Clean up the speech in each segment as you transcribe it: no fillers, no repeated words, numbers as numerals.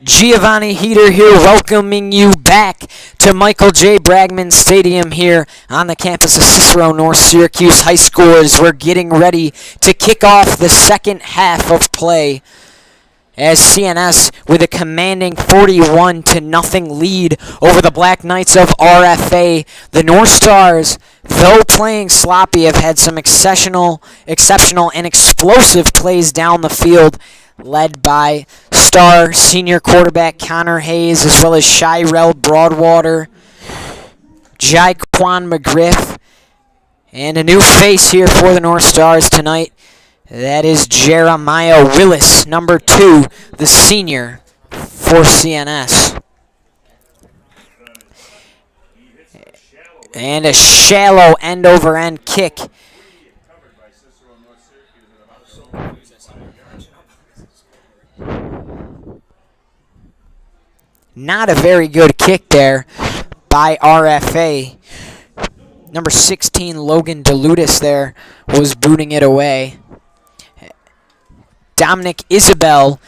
Giovanni Heater here, welcoming you back to Michael J. Bragman Stadium here on the campus of Cicero North Syracuse High School as we're getting ready to kick off the second half of play as CNS with a commanding 41-0 lead over the Black Knights of RFA. The North Stars, though playing sloppy, have had some exceptional and explosive plays down the field, led by star senior quarterback Connor Hayes, as well as Shirel Broadwater, Jaquan McGriff, and a new face here for the North Stars tonight. That is Jeremiah Willis, number 2, the senior for CNS. And a shallow end-over-end kick. Not a very good kick there by RFA. Number 16, Logan DeLutis there, was booting it away. Dominic Isabel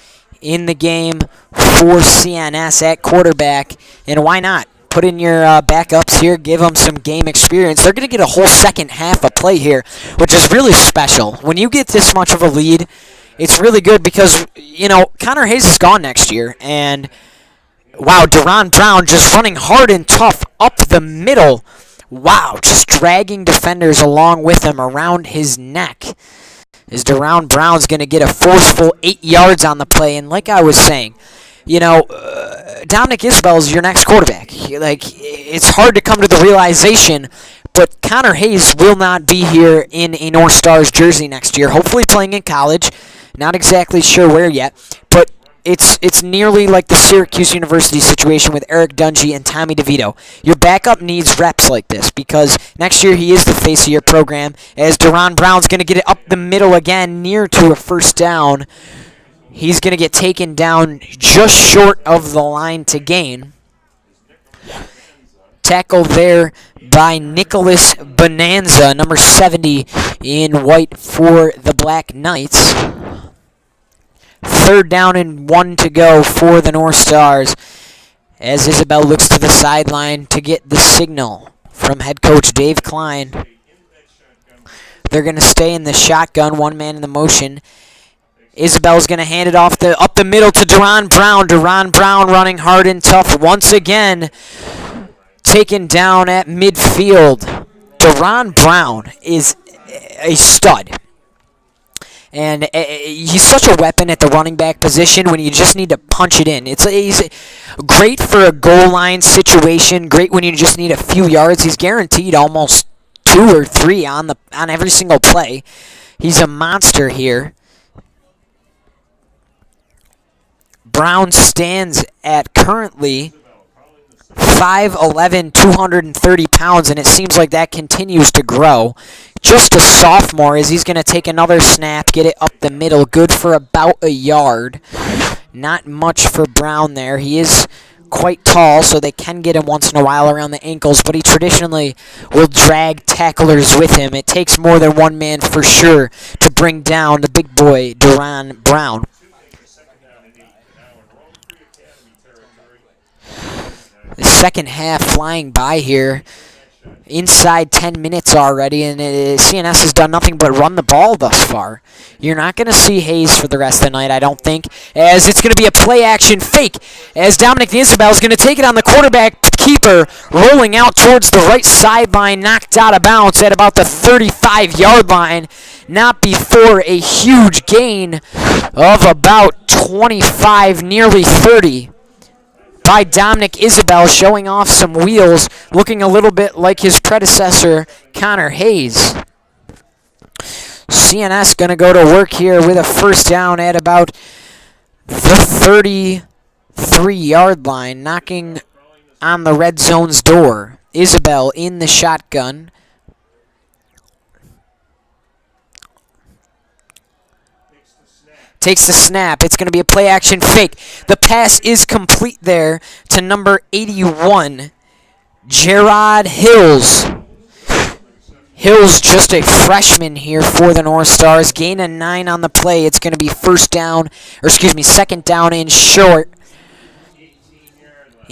in the game for CNS at quarterback. And why not? Put in your backups here, give them some game experience. They're going to get a whole second half of play here, which is really special. When you get this much of a lead, it's really good because, you know, Connor Hayes is gone next year. And wow, Deron Brown just running hard and tough up the middle. Wow, just dragging defenders along with him around his neck. As Deron Brown's going to get a forceful 8 yards on the play. And like I was saying, you know, Dominic Isabel is your next quarterback. Like, it's hard to come to the realization, but Connor Hayes will not be here in a North Stars jersey next year. Hopefully playing in college. Not exactly sure where yet, but it's nearly like the Syracuse University situation with Eric Dungy and Tommy DeVito. Your backup needs reps like this because next year he is the face of your program, as Deron Brown's going to get it up the middle again near to a first down. He's going to get taken down just short of the line to gain. Tackle there by Nicholas Bonanza, number 70 in white for the Black Knights. 3rd down and 1 to go for the North Stars as Isabel looks to the sideline to get the signal from head coach Dave Klein. They're going to stay in the shotgun, one man in the motion. Isabel's going to hand it off up the middle to Deron Brown. Deron Brown running hard and tough once again, taken down at midfield. Deron Brown is a stud. And he's such a weapon at the running back position when you just need to punch it in. He's great for a goal line situation, great when you just need a few yards. He's guaranteed almost 2 or 3 on every single play. He's a monster here. Brown stands at currently 5'11", 230 pounds, and it seems like that continues to grow. Just a sophomore as he's going to take another snap, get it up the middle, good for about a yard. Not much for Brown there. He is quite tall, so they can get him once in a while around the ankles, but he traditionally will drag tacklers with him. It takes more than one man for sure to bring down the big boy, Deron Brown. The second half flying by here. Inside 10 minutes already, and CNS has done nothing but run the ball thus far. You're not going to see Hayes for the rest of the night, I don't think, as it's going to be a play-action fake, as Dominic Isabel is going to take it on the quarterback keeper, rolling out towards the right sideline, knocked out of bounds at about the 35-yard line, not before a huge gain of about 25, nearly 30. By Dominic Isabel, showing off some wheels, looking a little bit like his predecessor, Connor Hayes. CNS going to go to work here with a first down at about the 33-yard line, knocking on the red zone's door. Isabel in the shotgun. Takes the snap. It's going to be a play-action fake. The pass is complete there to number 81, Gerard Hills. Hills, just a freshman here for the North Stars. Gain of 9 on the play. It's going to be second down and short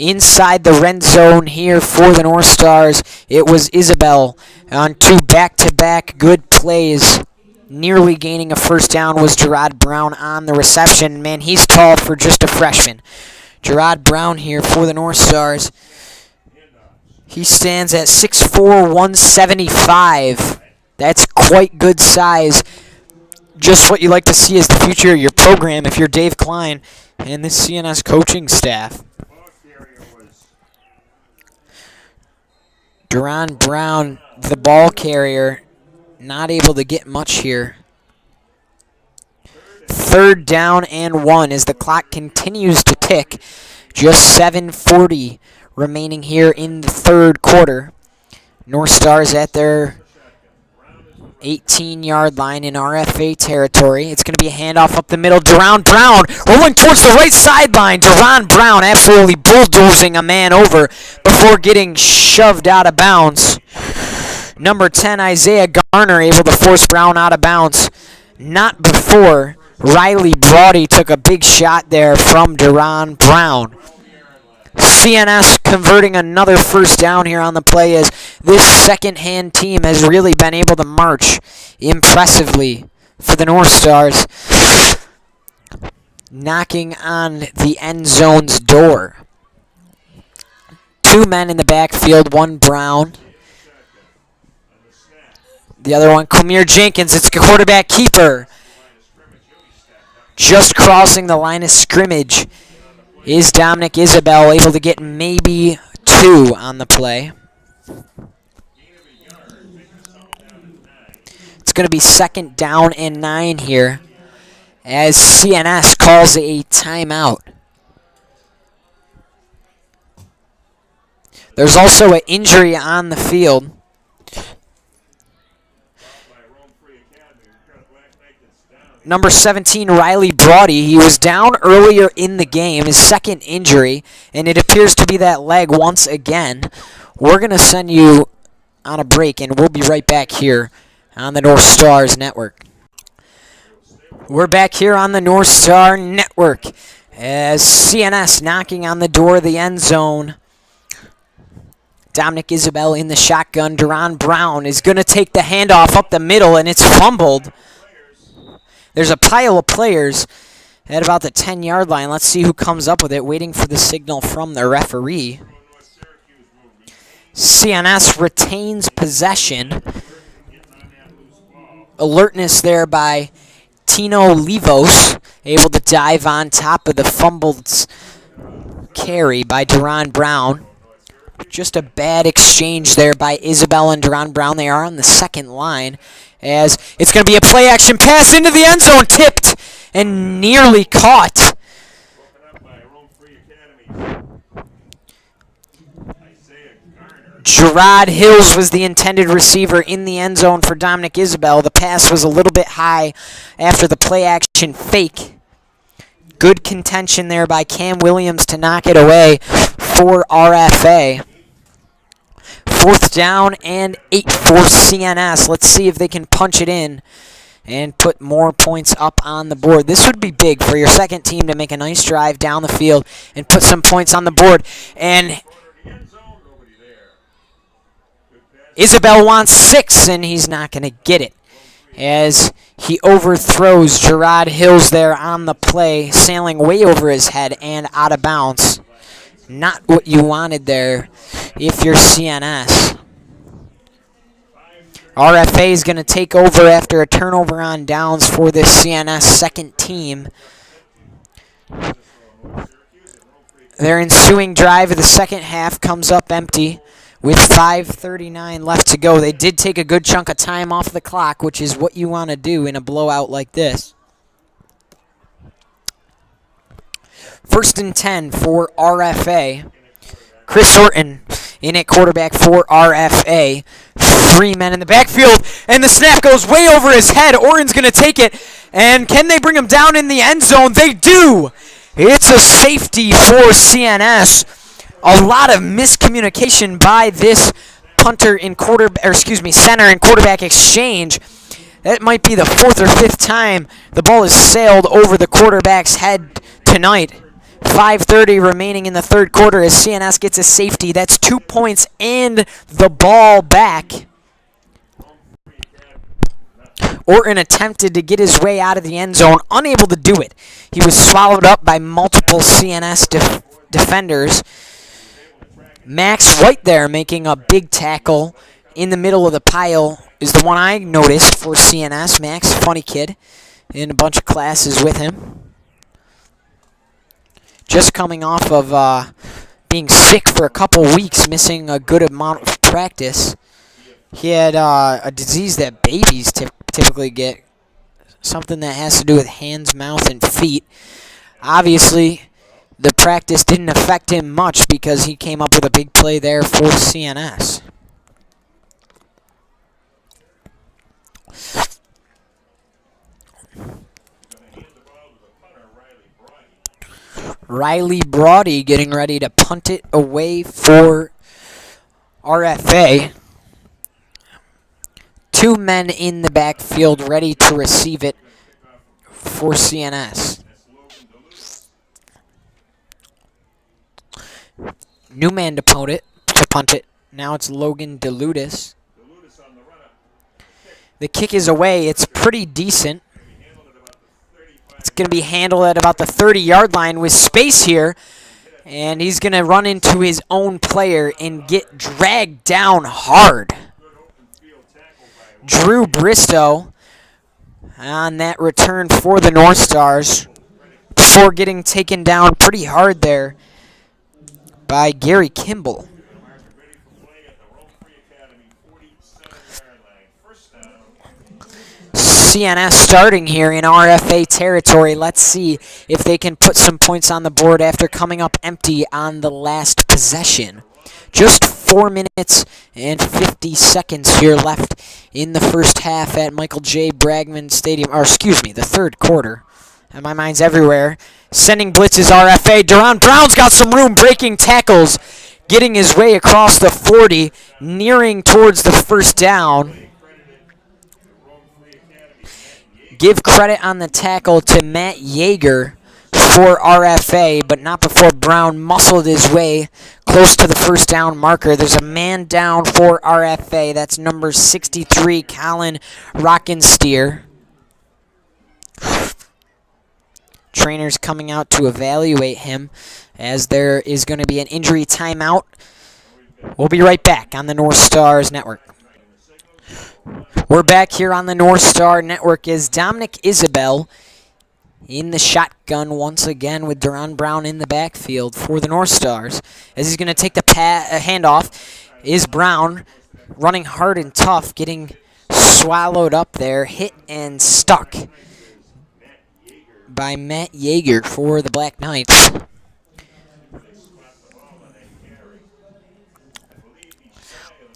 inside the red zone here for the North Stars. It was Isabel on 2 back-to-back good plays. Nearly gaining a first down was Gerard Brown on the reception. Man, he's tall for just a freshman. Gerard Brown here for the North Stars. He stands at 6'4", 175. That's quite good size. Just what you like to see as the future of your program if you're Dave Klein and this CNS coaching staff. Duran Brown, the ball carrier, not able to get much here. 3rd down and 1 as the clock continues to tick. Just 7:40 remaining here in the 3rd quarter. North Stars at their 18-yard line in RFA territory. It's going to be a handoff up the middle. Duran Brown rolling towards the right sideline. Duran Brown absolutely bulldozing a man over before getting shoved out of bounds. Number 10, Isaiah Garner, able to force Brown out of bounds. Not before Riley Brody took a big shot there from Duran Brown. CNS converting another first down here on the play as this second-hand team has really been able to march impressively for the North Stars, knocking on the end zone's door. 2 men in the backfield, 1 Brown. The other one, Kumir Jenkins. It's quarterback keeper. Just crossing the line of scrimmage is Dominic Isabel, able to get maybe 2 on the play. It's going to be 2nd down and 9 here as CNS calls a timeout. There's also an injury on the field. Number 17, Riley Brody. He was down earlier in the game, his 2nd injury, and it appears to be that leg once again. We're going to send you on a break, and we'll be right back here on the North Stars Network. We're back here on the North Star Network as CNS knocking on the door of the end zone. Dominic Isabel in the shotgun. Duran Brown is going to take the handoff up the middle, and it's fumbled. There's a pile of players at about the 10-yard line. Let's see who comes up with it, waiting for the signal from the referee. CNS retains possession. Alertness there by Tino Livos, able to dive on top of the fumbled carry by Duran Brown. Just a bad exchange there by Isabel and Duran Brown. They are on the 2nd line as it's going to be a play-action pass into the end zone, tipped and nearly caught. Gerard Hills was the intended receiver in the end zone for Dominic Isabel. The pass was a little bit high after the play-action fake. Good contention there by Cam Williams to knock it away for RFA. 4th down and 8 for CNS. Let's see if they can punch it in and put more points up on the board. This would be big for your second team to make a nice drive down the field and put some points on the board. And Isabel wants 6, and he's not going to get it as he overthrows Gerard Hills there on the play, sailing way over his head and out of bounds. Not what you wanted there if you're CNS. RFA is going to take over after a turnover on downs for this CNS second team. Their ensuing drive of the second half comes up empty with 5:39 left to go. They did take a good chunk of time off the clock, which is what you want to do in a blowout like this. 1st and 10 for RFA. Chris Horton in at quarterback for RFA. 3 men in the backfield, and the snap goes way over his head. Orton's going to take it, and can they bring him down in the end zone? They do! It's a safety for CNS. A lot of miscommunication by this center and quarterback exchange. That might be the 4th or 5th time the ball has sailed over the quarterback's head tonight. 5:30 remaining in the third quarter as CNS gets a safety. That's 2 points and the ball back. Orton attempted to get his way out of the end zone, unable to do it. He was swallowed up by multiple CNS defenders. Max White there making a big tackle in the middle of the pile is the one I noticed for CNS. Max, funny kid, in a bunch of classes with him. Just coming off of being sick for a couple weeks, missing a good amount of practice. He had a disease that babies typically get, something that has to do with hands, mouth, and feet. Obviously, the practice didn't affect him much because he came up with a big play there for CNS. Riley Brody getting ready to punt it away for RFA. 2 men in the backfield ready to receive it for CNS. New man to punt it. Now it's Logan DeLutis. The kick is away. It's pretty decent. It's going to be handled at about the 30-yard line with space here. And he's going to run into his own player and get dragged down hard. Drew Bristow on that return for the North Stars before getting taken down pretty hard there by Gary Kimball. CNS starting here in RFA territory. Let's see if they can put some points on the board after coming up empty on the last possession. Just 4 minutes and 50 seconds here left in the first half at Michael J. Bragman Stadium, or excuse me, the third quarter. And my mind's everywhere. Sending blitzes RFA. Deron Brown's got some room, breaking tackles, getting his way across the 40, nearing towards the first down. Give credit on the tackle to Matt Yeager for RFA, but not before Brown muscled his way close to the first down marker. There's a man down for RFA. That's number 63, Colin Rockensteer. Trainers coming out to evaluate him as there is going to be an injury timeout. We'll be right back on the North Stars Network. We're back here on the North Star Network as Dominic Isabel in the shotgun once again with Deron Brown in the backfield for the North Stars. As he's going to take the handoff is Brown, running hard and tough, getting swallowed up there, hit and stuck by Matt Yeager for the Black Knights.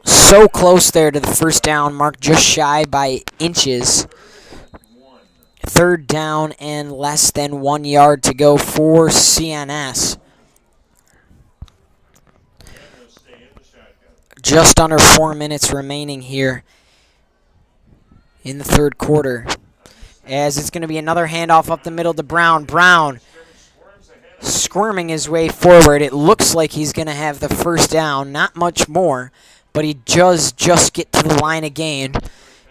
So close there to the first down mark, just shy by inches. Third down and less than 1 yard to go for CNS. Just under 4 minutes remaining here in the third quarter. As it's going to be another handoff up the middle to Brown. Brown squirming his way forward. It looks like he's going to have the first down. Not much more, but he does just get to the line again.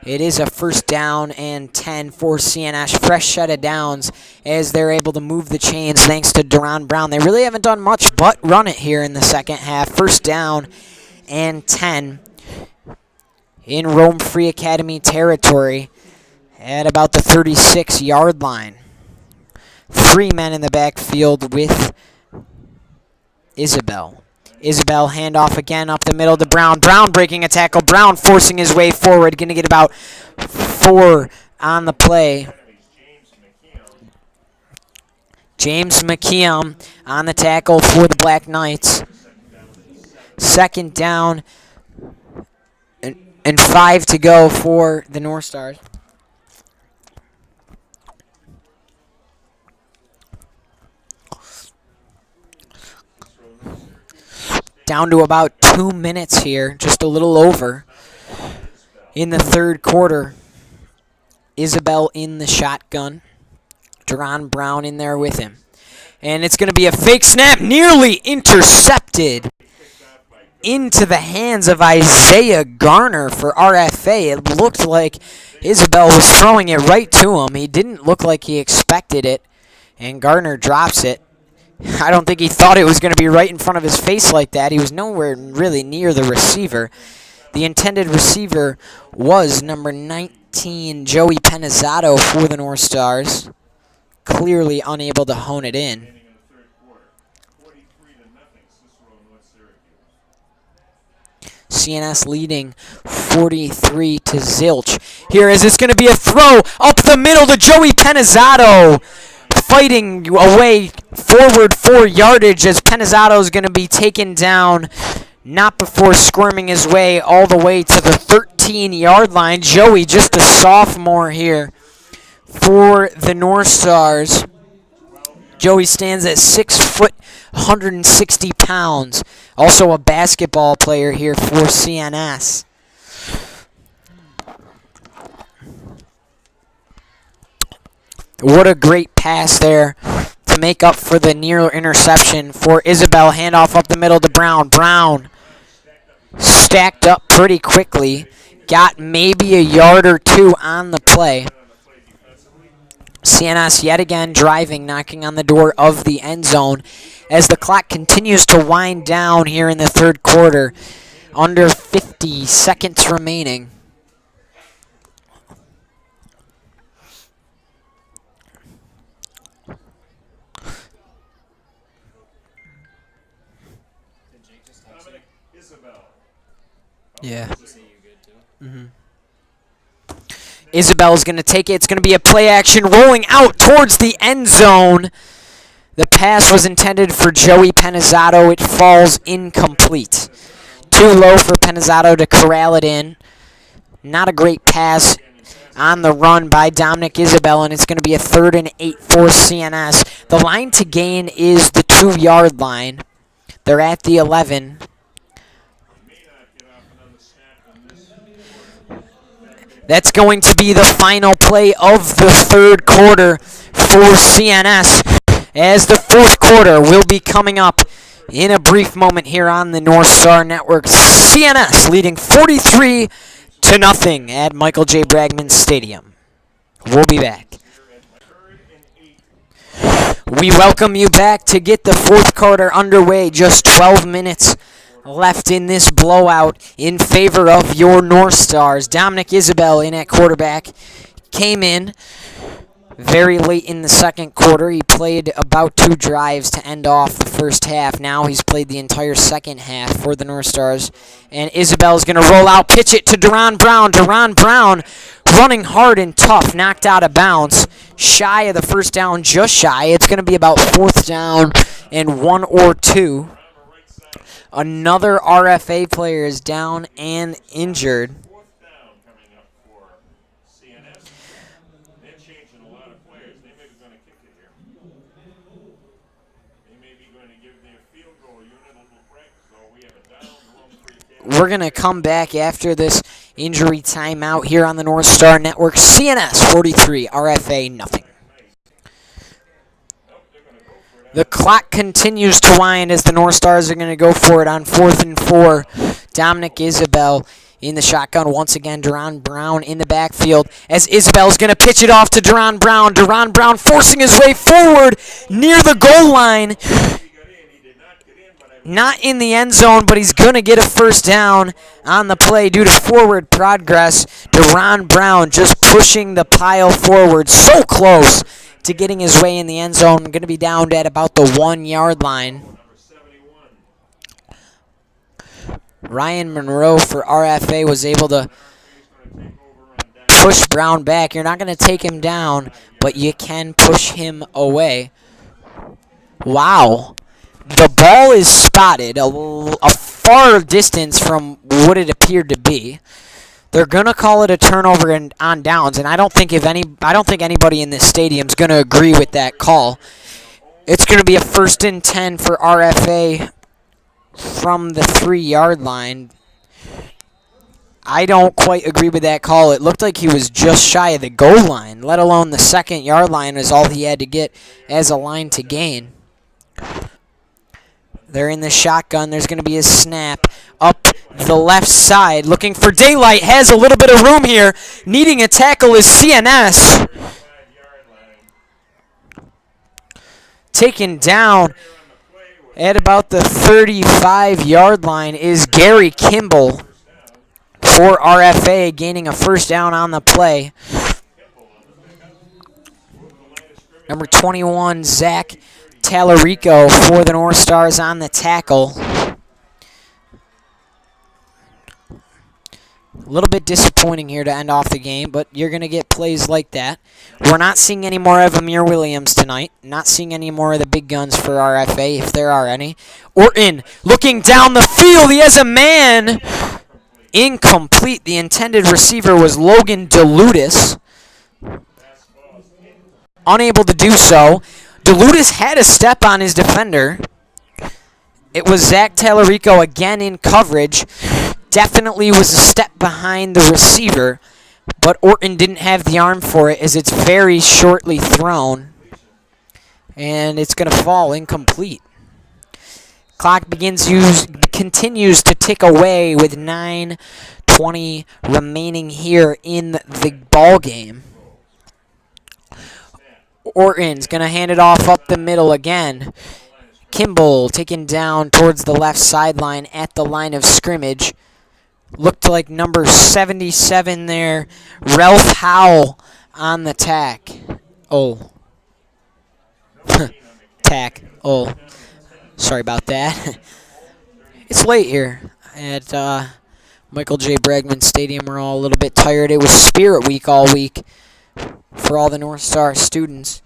It is a first down and 10 for CNS. Fresh set of downs as they're able to move the chains thanks to Deron Brown. They really haven't done much but run it here in the second half. First down and 10 in Rome Free Academy territory at about the 36-yard line. 3 men in the backfield with Isabel. Isabel handoff again up the middle to Brown. Brown breaking a tackle. Brown forcing his way forward. Going to get about 4 on the play. James McKeon on the tackle for the Black Knights. Second down and 5 to go for the North Stars. Down to about 2 minutes here, just a little over, in the third quarter. Isabel in the shotgun. Deron Brown in there with him. And it's going to be a fake snap, nearly intercepted into the hands of Isaiah Garner for RFA. It looked like Isabel was throwing it right to him. He didn't look like he expected it, and Garner drops it. I don't think he thought it was going to be right in front of his face like that. He was nowhere really near the receiver. The intended receiver was number 19, Joey Penizzato for the North Stars. Clearly unable to hone it in. CNS leading 43 to zilch. Here is it's going to be a throw up the middle to Joey Penizzato. Fighting away forward 4 yardage as Penizzato is going to be taken down, not before squirming his way all the way to the 13-yard line. Joey, just a sophomore here for the North Stars. Joey stands at 6 foot, 160 pounds. Also a basketball player here for CNS. What a great pass there to make up for the near interception for Isabel. Handoff up the middle to Brown. Brown stacked up pretty quickly. Got maybe a yard or two on the play. CNS yet again driving, knocking on the door of the end zone as the clock continues to wind down here in the third quarter. Under 50 seconds remaining. Yeah. Isabel's going to take it. It's going to be a play action rolling out towards the end zone. The pass was intended for Joey Penizzato. It falls incomplete. Too low for Penizzato to corral it in. Not a great pass on the run by Dominic Isabel, and it's going to be a 3rd and 8 for CNS. The line to gain is the 2-yard line. They're at the 11. That's going to be the final play of the third quarter for CNS, as the fourth quarter will be coming up in a brief moment here on the North Star Network. CNS leading 43-0 at Michael J. Bragman Stadium. We'll be back. We welcome you back to get the fourth quarter underway. Just 12 minutes left in this blowout in favor of your North Stars. Dominic Isabel in at quarterback. Came in very late in the second quarter. He played about 2 drives to end off the first half. Now he's played the entire second half for the North Stars. And Isabel's going to roll out, pitch it to Deron Brown. Deron Brown running hard and tough, knocked out of bounds. Shy of the first down, just shy. It's going to be about 4th down and 1 or 2. Another RFA player is down and injured. We're going to come back after this injury timeout here on the North Star Network. CNS 43, RFA nothing. The clock continues to wind as the North Stars are going to go for it on 4th and 4. Dominic Isabel in the shotgun once again. Deron Brown in the backfield as Isabel's going to pitch it off to Deron Brown. Deron Brown forcing his way forward near the goal line. Not in the end zone, but he's going to get a first down on the play due to forward progress. Deron Brown just pushing the pile forward so close to getting his way in the end zone. Going to be downed at about the 1-yard line. Ryan Monroe for RFA was able to push Brown back. You're not going to take him down, but you can push him away. Wow. The ball is spotted a far distance from what it appeared to be. They're gonna call it a turnover on downs, and I don't think anybody in this stadium is gonna agree with that call. It's gonna be a 1st and 10 for RFA from the 3-yard line. I don't quite agree with that call. It looked like he was just shy of the goal line, let alone the 2nd yard line is all he had to get as a line to gain. They're in the shotgun. There's going to be a snap up the left side. Looking for daylight. Has a little bit of room here. Needing a tackle is CNS. Taken down at about the 35-yard line is Gary Kimball for RFA, gaining a first down on the play. Number 21, Zach Tallarico for the North Stars on the tackle. A little bit disappointing here to end off the game, but you're going to get plays like that. We're not seeing any more of Amir Williams tonight. Not seeing any more of the big guns for RFA, if there are any. Orton looking down the field. He has a man. Incomplete. The intended receiver was Logan DeLutis. Unable to do so. DeLutis had a step on his defender. It was Zach Tallarico again in coverage. Definitely was a step behind the receiver, but Orton didn't have the arm for it as it's very shortly thrown, and it's going to fall incomplete. Clock continues to tick away with 9:20 remaining here in the ball game. Orton's going to hand it off up the middle again. Kimball taken down towards the left sideline at the line of scrimmage. Looked like number 77 there, Ralph Howell on the tack. Oh. Tack. Oh. Sorry about that. It's late here at Michael J. Bregman Stadium. We're all a little bit tired. It was Spirit Week all week for all the North Star students.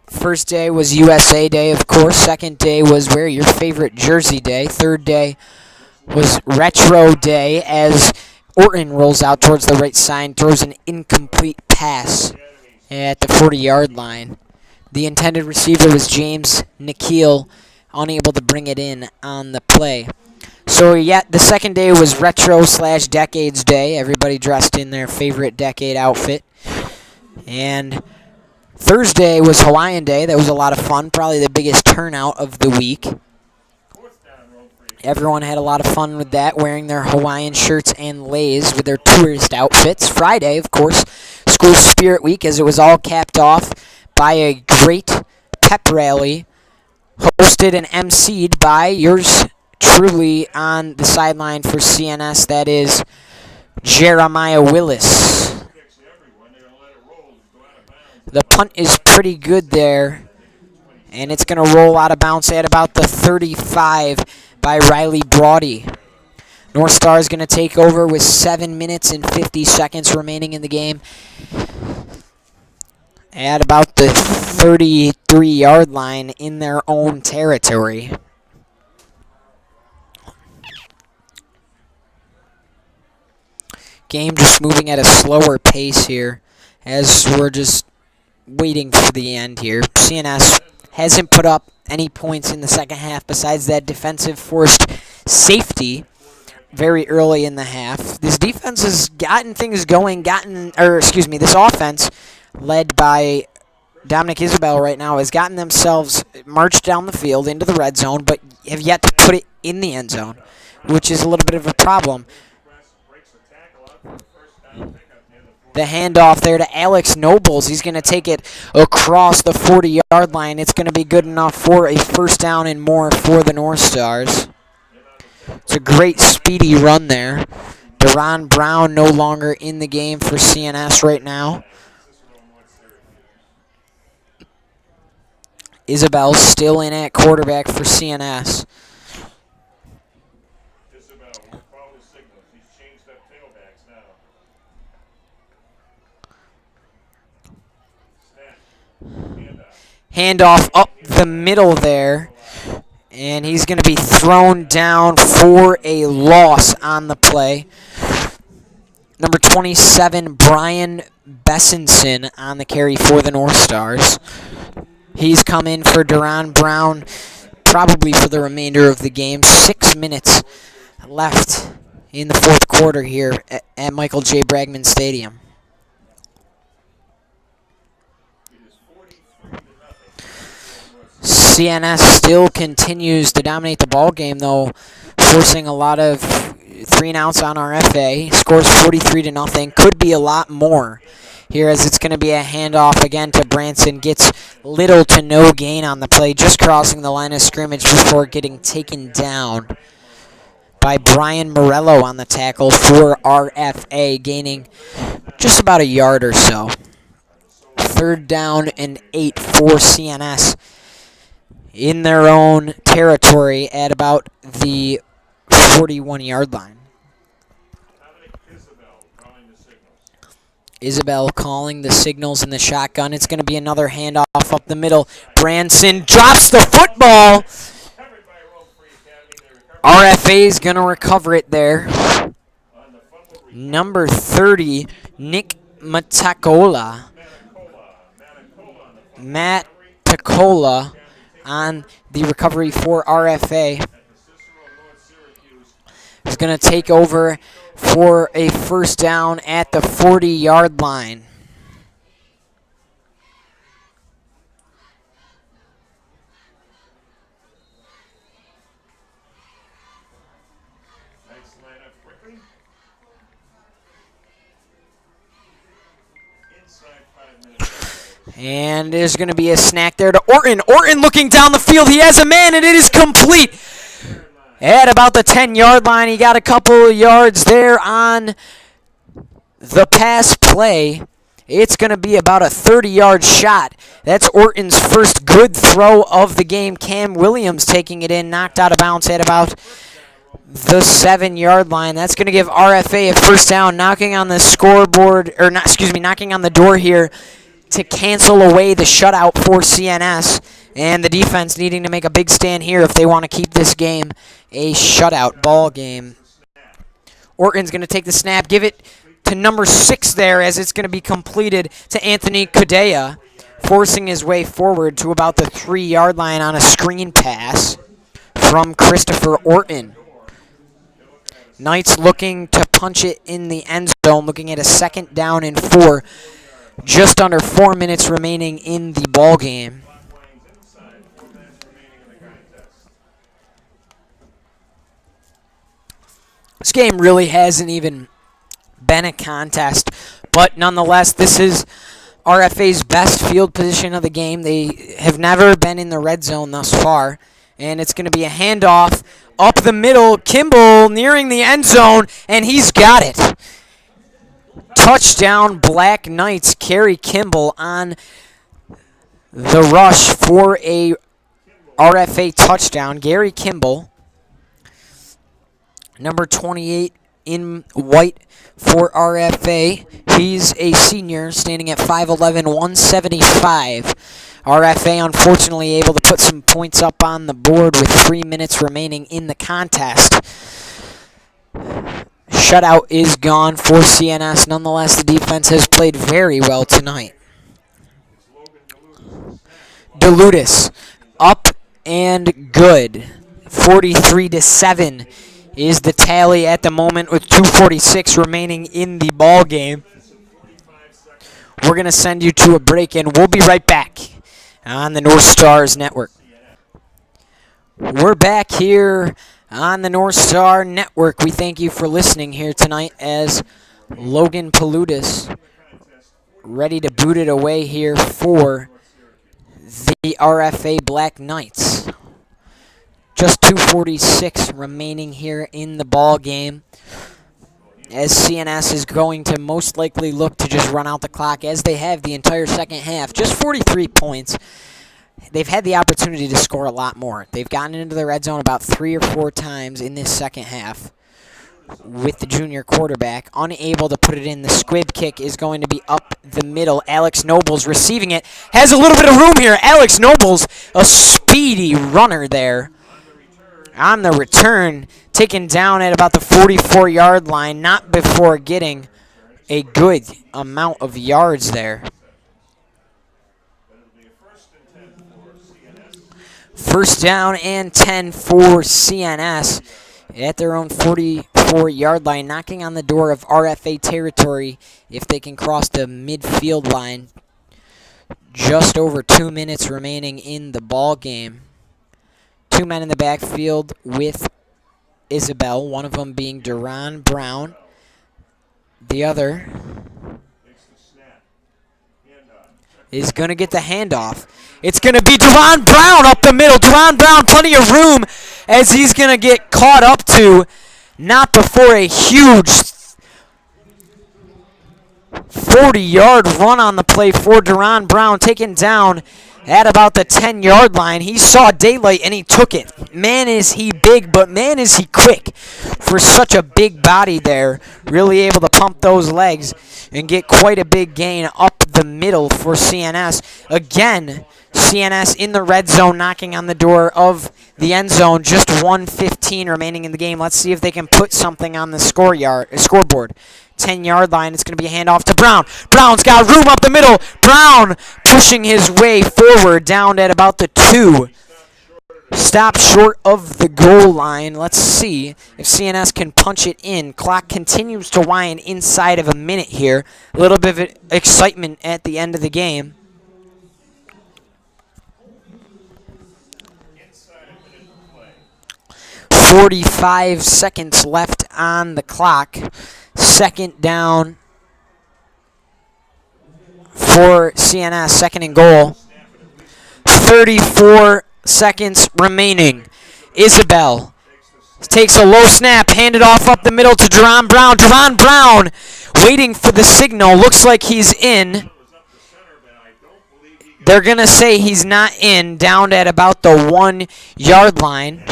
First day was USA Day, of course. Second day was wear your favorite jersey day. Third day was Retro Day as Orton rolls out towards the right side, throws an incomplete pass at the 40-yard line. The intended receiver was James Nikhil, unable to bring it in on the play. So yeah, the second day was Retro/Decades Day. Everybody dressed in their favorite decade outfit. And Thursday was Hawaiian Day. That was a lot of fun, probably the biggest turnout of the week. Everyone had a lot of fun with that, wearing their Hawaiian shirts and leis with their tourist outfits. Friday, of course, School Spirit Week, as it was all capped off by a great pep rally hosted and emceed by yours truly on the sideline for CNS. That is Jeremiah Willis. The punt is pretty good there, and it's going to roll out of bounds at about the 35 by Riley Brody. North Star is going to take over with 7 minutes and 50 seconds remaining in the game at about the 33-yard line in their own territory. Game just moving at a slower pace here as we're just waiting for the end here. CNS hasn't put up any points in the second half besides that defensive forced safety very early in the half. This defense has gotten things going, this offense led by Dominic Isabel right now has gotten themselves marched down the field into the red zone, but have yet to put it in the end zone, which is a little bit of a problem. The handoff there to Alex Nobles. He's going to take it across the 40-yard line. It's going to be good enough for a first down and more for the North Stars. It's a great speedy run there. Deron Brown no longer in the game for CNS right now. Isabel still in at quarterback for CNS. Handoff up the middle there, and he's going to be thrown down for a loss on the play. Number 27, Brian Bessenson on the carry for the North Stars. He's come in for Deron Brown probably for the remainder of the game. 6 minutes left in the fourth quarter here at Michael J. Bregman Stadium. CNS still continues to dominate the ball game, though, forcing a lot of 3-and-outs on RFA. Scores 43-0. Could be a lot more here, as it's going to be a handoff again to Branson. Gets little to no gain on the play, just crossing the line of scrimmage before getting taken down by Brian Morello on the tackle for RFA, gaining just about a yard or so. 3rd down and 8 for CNS in their own territory at about the 41-yard line. Isabel calling the signals in the shotgun. It's going to be another handoff up the middle. Branson drops the football. RFA is going to recover it there. Number 30, Nick Matacola. Matt Tacola on the recovery for RFA. He's going to take over for a 1st down at the 40-yard line. And there's going to be a snack there to Orton. Orton looking down the field. He has a man, and it is complete. At about the 10-yard line, he got a couple of yards there on the pass play. It's going to be about a 30-yard shot. That's Orton's first good throw of the game. Cam Williams taking it in, knocked out of bounds at about the 7-yard line. That's going to give RFA a 1st down, knocking on the scoreboard, or not, knocking on the door here to cancel away the shutout for CNS. And the defense needing to make a big stand here if they want to keep this game a shutout ball game. Orton's going to take the snap, give it to number 6 there, as it's going to be completed to Anthony Cudea, forcing his way forward to about the 3-yard line on a screen pass from Christopher Orton. Knights looking to punch it in the end zone, looking at a 2nd down and 4. Just under 4 minutes remaining in the ball game. This game really hasn't even been a contest, but nonetheless, this is RFA's best field position of the game. They have never been in the red zone thus far, and it's going to be a handoff up the middle. Kimball nearing the end zone, and he's got it. Touchdown, Black Knights. Kerry Kimball on the rush for a RFA touchdown. Gary Kimball, number 28 in white for RFA. He's a senior, standing at 5'11", 175. RFA, unfortunately, able to put some points up on the board with 3 minutes remaining in the contest. Shutout is gone for CNS. Nonetheless, the defense has played very well tonight. DeLutis up and good. 43-7 is the tally at the moment, with 2:46 remaining in the ball game. We're going to send you to a break, and we'll be right back on the North Stars Network. We're back here on the North Star Network. We thank you for listening here tonight as Logan Palutis ready to boot it away here for the RFA Black Knights. Just 2:46 remaining here in the ball game, as CNS is going to most likely look to just run out the clock, as they have the entire second half. Just 43 points. They've had the opportunity to score a lot more. They've gotten into the red zone about 3 or 4 times in this second half with the junior quarterback, unable to put it in. The squib kick is going to be up the middle. Alex Nobles receiving it. Has a little bit of room here. Alex Nobles, a speedy runner there. On the return, taken down at about the 44-yard line, not before getting a good amount of yards there. 1st down and 10 for CNS at their own 44-yard line, knocking on the door of RFA territory if they can cross the midfield line. Just over 2 minutes remaining in the ball game. two men in the backfield with Isabel, one of them being Duran Brown. The other is going to get the handoff. It's going to be Duran Brown up the middle. Duran Brown, plenty of room as he's going to get caught up to, not before a huge 40-yard run on the play for Duran Brown, taken down at about the 10-yard line. He saw daylight and he took it. Man, is he big, but man, is he quick for such a big body there. Really able to pump those legs and get quite a big gain up the middle for CNS. Again, CNS in the red zone, knocking on the door of the end zone. Just 1:15 remaining in the game. Let's see if they can put something on the scoreboard. 10-yard line. It's going to be a handoff to Brown. Brown's got room up the middle. Brown pushing his way forward down at about the 2. Stop short of the goal line. Let's see if CNS can punch it in. Clock continues to wind inside of a minute here. A little bit of excitement at the end of the game. 45 seconds left on the clock. Second down for CNS, second and goal. 34 seconds remaining. Isabel takes a low snap, handed off up the middle to Duran Brown. Duran Brown waiting for the signal. Looks like he's in. They're going to say he's not in, down at about the 1-yard line.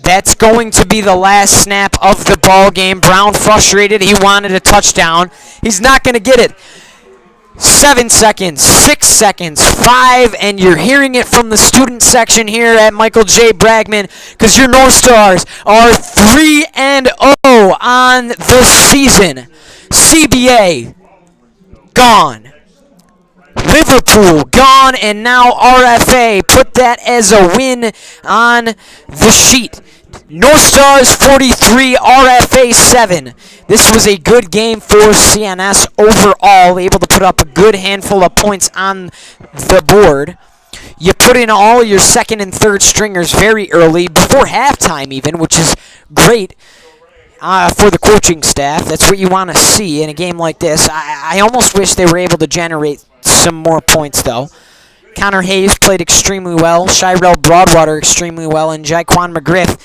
That's going to be the last snap of the ball game. Brown frustrated. He wanted a touchdown. He's not going to get it. 7 seconds, 6 seconds, 5, and you're hearing it from the student section here at Michael J. Bragman, because your North Stars are 3-0 on the season. CBA, gone. Liverpool, gone, and now RFA. Put that as a win on the sheet. North Stars 43, RFA 7. This was a good game for CNS overall, able to put up a good handful of points on the board. You put in all your second and third stringers very early, before halftime even, which is great for the coaching staff. That's what you want to see in a game like this. I almost wish they were able to generate some more points, though. Connor Hayes played extremely well. Shirel Broadwater extremely well. And Jaquan McGriff,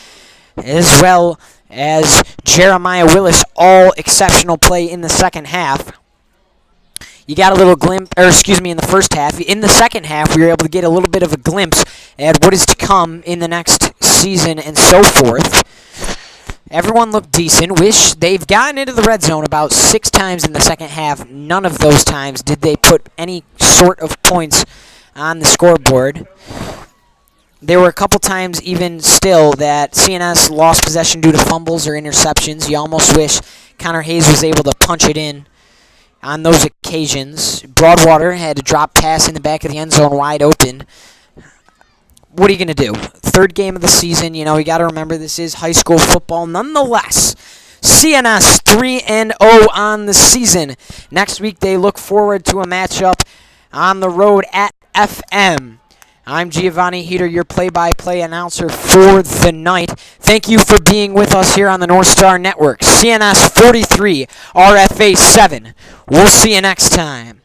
as well as Jeremiah Willis, all exceptional play in the second half. You got a little glimpse, in the first half. In the second half, we were able to get a little bit of a glimpse at what is to come in the next season and so forth. Everyone looked decent. Wish they've gotten into the red zone about 6 times in the second half. None of those times did they put any sort of points on the scoreboard. There were a couple times even still that CNS lost possession due to fumbles or interceptions. You almost wish Connor Hayes was able to punch it in on those occasions. Broadwater had a drop pass in the back of the end zone wide open. What are you going to do? Third game of the season. You got to remember this is high school football. Nonetheless, CNS 3-0 on the season. Next week, they look forward to a matchup on the road at FM. I'm Giovanni Heater, your play-by-play announcer for the night. Thank you for being with us here on the North Star Network. CNS 43, RFA 7. We'll see you next time.